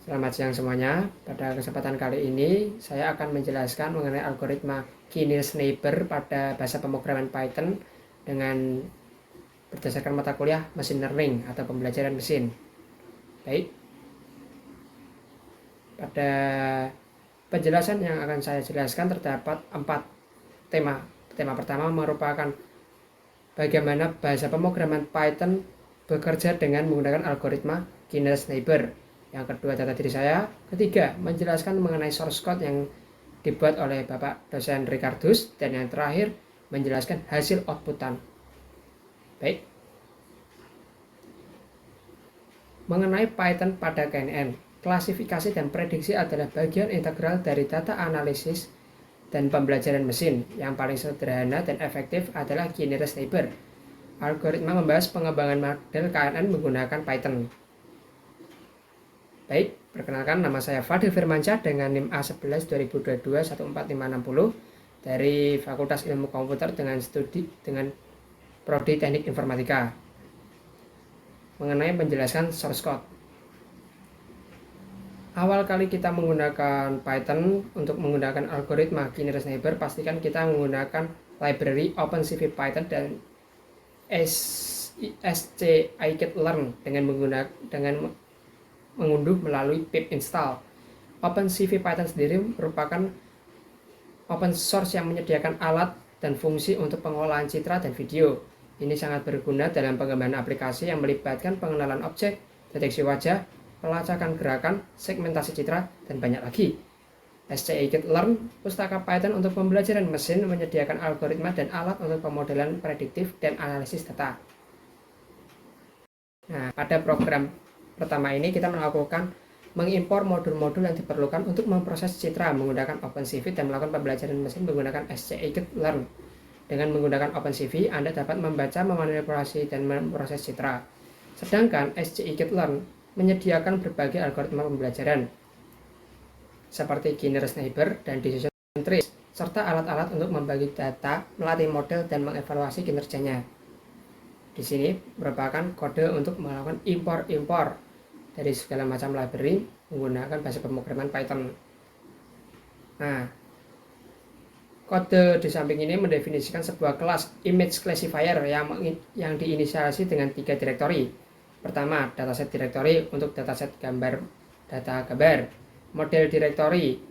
Selamat siang semuanya. Pada kesempatan kali ini saya akan menjelaskan mengenai algoritma K-nearest neighbor pada bahasa pemrograman Python dengan berdasarkan mata kuliah Machine Learning atau pembelajaran mesin. Baik. Pada penjelasan yang akan saya jelaskan terdapat 4 tema. Tema pertama merupakan bagaimana bahasa pemrograman Python bekerja dengan menggunakan algoritma K-nearest neighbor. Yang kedua, data diri saya. Ketiga, menjelaskan mengenai source code yang dibuat oleh Bapak dosen Ricardus. Dan yang terakhir, menjelaskan hasil outputan. Baik. Mengenai Python pada KNN, klasifikasi dan prediksi adalah bagian integral dari data analisis dan pembelajaran mesin. Yang paling sederhana dan efektif adalah K-nearest neighbor. Algoritma membahas pengembangan model KNN menggunakan Python. Baik, perkenalkan, nama saya Fadil Firmansyah dengan NIM A11 2022 14560 dari Fakultas Ilmu Komputer dengan Prodi Teknik Informatika. Mengenai penjelasan source code. Awal kali kita menggunakan Python untuk menggunakan algoritma K-nearest neighbor, pastikan kita menggunakan library OpenCV-Python dan scikit-learn dengan mengunduh melalui pip install. OpenCV-Python sendiri merupakan open source yang menyediakan alat dan fungsi untuk pengolahan citra dan video. Ini sangat berguna dalam pengembangan aplikasi yang melibatkan pengenalan objek, deteksi wajah, pelacakan gerakan, segmentasi citra, dan banyak lagi. scikit-learn, pustaka Python untuk pembelajaran mesin, menyediakan algoritma dan alat untuk pemodelan prediktif dan analisis data. Nah, pada program pertama ini kita melakukan mengimpor modul-modul yang diperlukan untuk memproses citra menggunakan OpenCV dan melakukan pembelajaran mesin menggunakan scikit-learn. Dengan menggunakan OpenCV, Anda dapat membaca, memanipulasi, dan memproses citra. Sedangkan scikit-learn menyediakan berbagai algoritma pembelajaran seperti K-nearest neighbor dan decision trees, serta alat-alat untuk membagi data, melatih model, dan mengevaluasi kinerjanya. Di sini merupakan kode untuk melakukan impor-impor dari segala macam library menggunakan bahasa pemrograman Python. Nah, kode di samping ini mendefinisikan sebuah kelas image classifier yang diinisiasi dengan 3 direktori. Pertama, dataset directory untuk dataset data gambar, model directory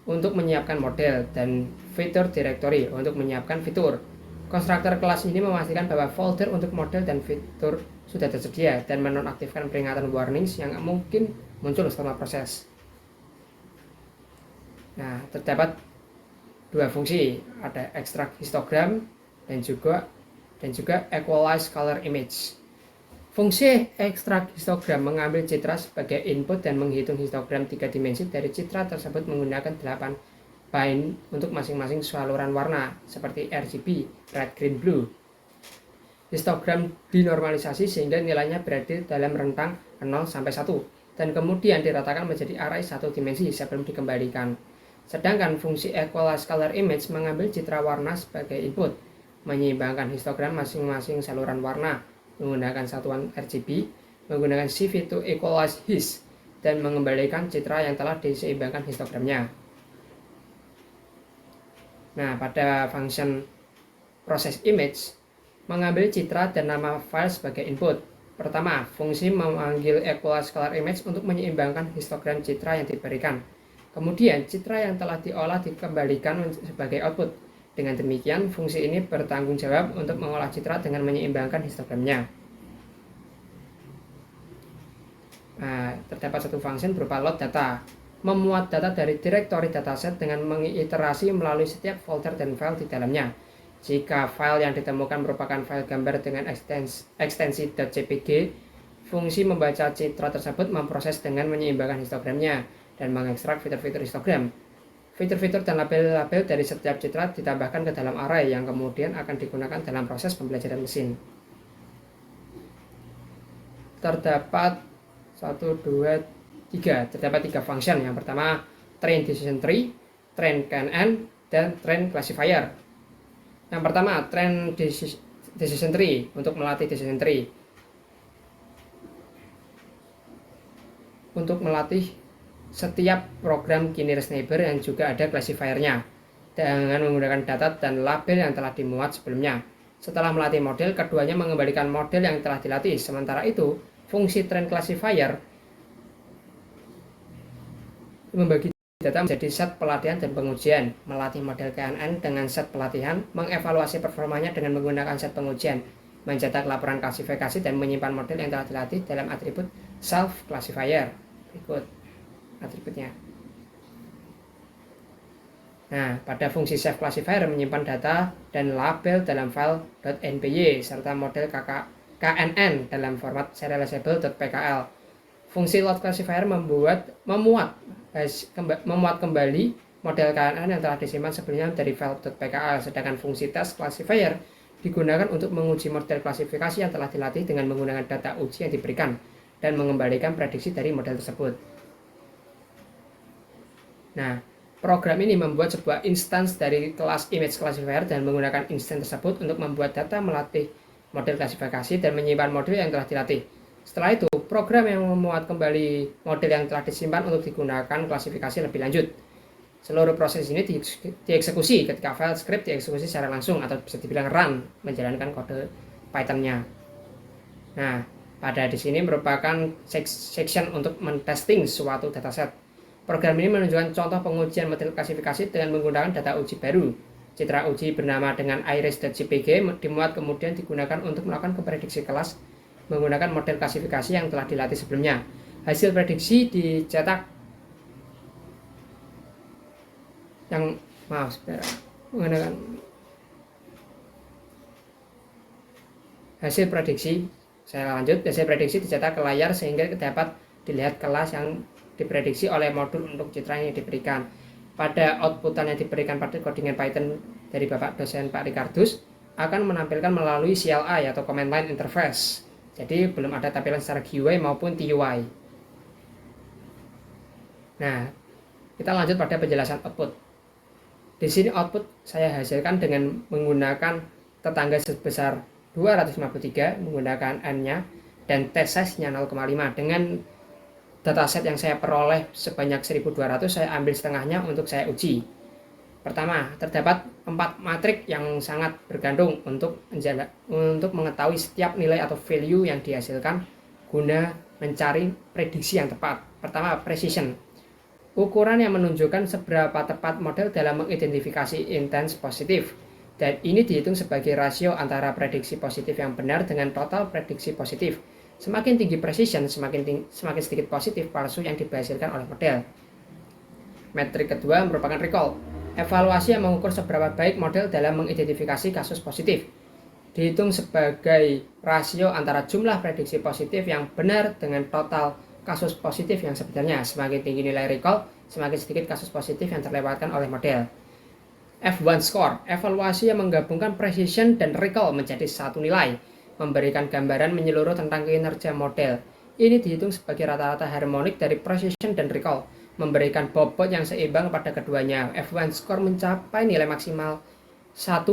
untuk menyiapkan model, dan feature directory untuk menyiapkan fitur. Konstruktor kelas ini memastikan bahwa folder untuk model dan fitur sudah tersedia dan menonaktifkan peringatan warnings yang mungkin muncul selama proses. Nah, terdapat 2 fungsi, ada extract histogram dan juga equalize color image. Fungsi extract histogram mengambil citra sebagai input dan menghitung histogram 3 dimensi dari citra tersebut menggunakan 8 bind untuk masing-masing saluran warna seperti RGB, red, green, blue. Histogram dinormalisasi sehingga nilainya berada dalam rentang 0 sampai 1 dan kemudian diratakan menjadi array 1 dimensi sebelum dikembalikan. Sedangkan fungsi equalize color image mengambil citra warna sebagai input, menyeimbangkan histogram masing-masing saluran warna menggunakan satuan RGB, menggunakan CV to equalize his, dan mengembalikan citra yang telah diseimbangkan histogramnya. Nah, pada function proses image mengambil citra dan nama file sebagai input. Pertama, fungsi memanggil equalize color image untuk menyeimbangkan histogram citra yang diberikan. Kemudian, citra yang telah diolah dikembalikan sebagai output. Dengan demikian, fungsi ini bertanggung jawab untuk mengolah citra dengan menyeimbangkan histogramnya. Nah, terdapat satu function berupa load data, memuat data dari direktori dataset dengan mengiterasi melalui setiap folder dan file di dalamnya. Jika file yang ditemukan merupakan file gambar dengan ekstensi .jpg, fungsi membaca citra tersebut memproses dengan menyeimbangkan histogramnya dan mengekstrak fitur-fitur histogram. Fitur-fitur dan label-label dari setiap citra ditambahkan ke dalam array yang kemudian akan digunakan dalam proses pembelajaran mesin. Terdapat 3 function. Yang pertama, train decision tree, train KNN, dan train classifier. Yang pertama, train decision tree untuk melatih decision tree. Untuk melatih setiap program K-nearest neighbor yang juga ada classifier-nya dengan menggunakan data dan label yang telah dimuat sebelumnya. Setelah melatih model, keduanya mengembalikan model yang telah dilatih. Sementara itu, fungsi train classifier membagi data menjadi set pelatihan dan pengujian, melatih model KNN dengan set pelatihan, mengevaluasi performanya dengan menggunakan set pengujian, mencetak laporan klasifikasi dan menyimpan model yang telah dilatih dalam atribut self classifier. Berikut atributnya. Nah, pada fungsi self classifier menyimpan data dan label dalam file .npy serta model KNN dalam format serializable.pkl. Fungsi load classifier memuat kembali model KNN yang telah disimpan sebelumnya dari file .pkl, sedangkan fungsi test classifier digunakan untuk menguji model klasifikasi yang telah dilatih dengan menggunakan data uji yang diberikan dan mengembalikan prediksi dari model tersebut. Nah, program ini membuat sebuah instance dari kelas image classifier dan menggunakan instance tersebut untuk membuat data melatih model klasifikasi dan menyimpan model yang telah dilatih. Setelah itu, program yang memuat kembali model yang telah disimpan untuk digunakan klasifikasi lebih lanjut. Seluruh proses ini dieksekusi ketika file script dieksekusi secara langsung atau bisa dibilang run, menjalankan kode Python-nya. Nah, pada di sini merupakan section untuk mentesting suatu dataset. Program ini menunjukkan contoh pengujian model klasifikasi dengan menggunakan data uji baru. Citra uji bernama dengan iris.jpg dimuat kemudian digunakan untuk melakukan prediksi kelas menggunakan model klasifikasi yang telah dilatih sebelumnya. Hasil prediksi dicetak menggunakan hasil prediksi. Saya lanjut, hasil prediksi dicetak ke layar sehingga dapat dilihat kelas yang diprediksi oleh modul untuk citra yang diberikan. Pada outputan yang diberikan pada codingan Python dari Bapak dosen Pak Ricardus akan menampilkan melalui CLI atau Command Line Interface. Jadi belum ada tampilan secara GUI maupun TUI. Nah, kita lanjut pada penjelasan output. Di sini output saya hasilkan dengan menggunakan tetangga sebesar 253 menggunakan n-nya dan test size-nya 0,5. Dengan dataset yang saya peroleh sebanyak 1200, saya ambil setengahnya untuk saya uji. Pertama, terdapat 4 matrik yang sangat bergantung untuk mengetahui setiap nilai atau value yang dihasilkan guna mencari prediksi yang tepat. Pertama, precision. Ukuran yang menunjukkan seberapa tepat model dalam mengidentifikasi intens positif. Dan ini dihitung sebagai rasio antara prediksi positif yang benar dengan total prediksi positif. Semakin tinggi precision, semakin sedikit positif palsu yang dihasilkan oleh model. Metrik kedua merupakan recall. Evaluasi yang mengukur seberapa baik model dalam mengidentifikasi kasus positif. Dihitung sebagai rasio antara jumlah prediksi positif yang benar dengan total kasus positif yang sebenarnya. Semakin tinggi nilai recall, semakin sedikit kasus positif yang terlewatkan oleh model. F1 score, evaluasi yang menggabungkan precision dan recall menjadi satu nilai, memberikan gambaran menyeluruh tentang kinerja model. Ini dihitung sebagai rata-rata harmonik dari precision dan recall, memberikan bobot yang seimbang pada keduanya. F1 score mencapai nilai maksimal 1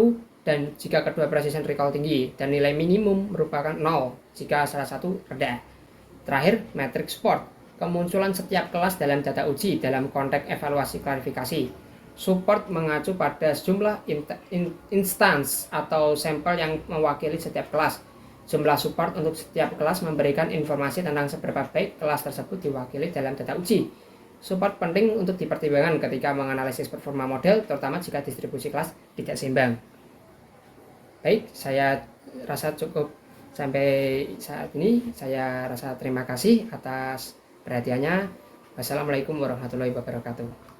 dan jika kedua precision recall tinggi, dan nilai minimum merupakan 0 jika salah satu rendah. Terakhir, metric support, kemunculan setiap kelas dalam data uji dalam konteks evaluasi klarifikasi. Support mengacu pada sejumlah instance atau sampel yang mewakili setiap kelas. Jumlah support untuk setiap kelas memberikan informasi tentang seberapa baik kelas tersebut diwakili dalam data uji. Support penting untuk dipertimbangkan ketika menganalisis performa model, terutama jika distribusi kelas tidak seimbang. Baik, saya rasa cukup sampai saat ini. Saya rasa terima kasih atas perhatiannya. Wassalamualaikum warahmatullahi wabarakatuh.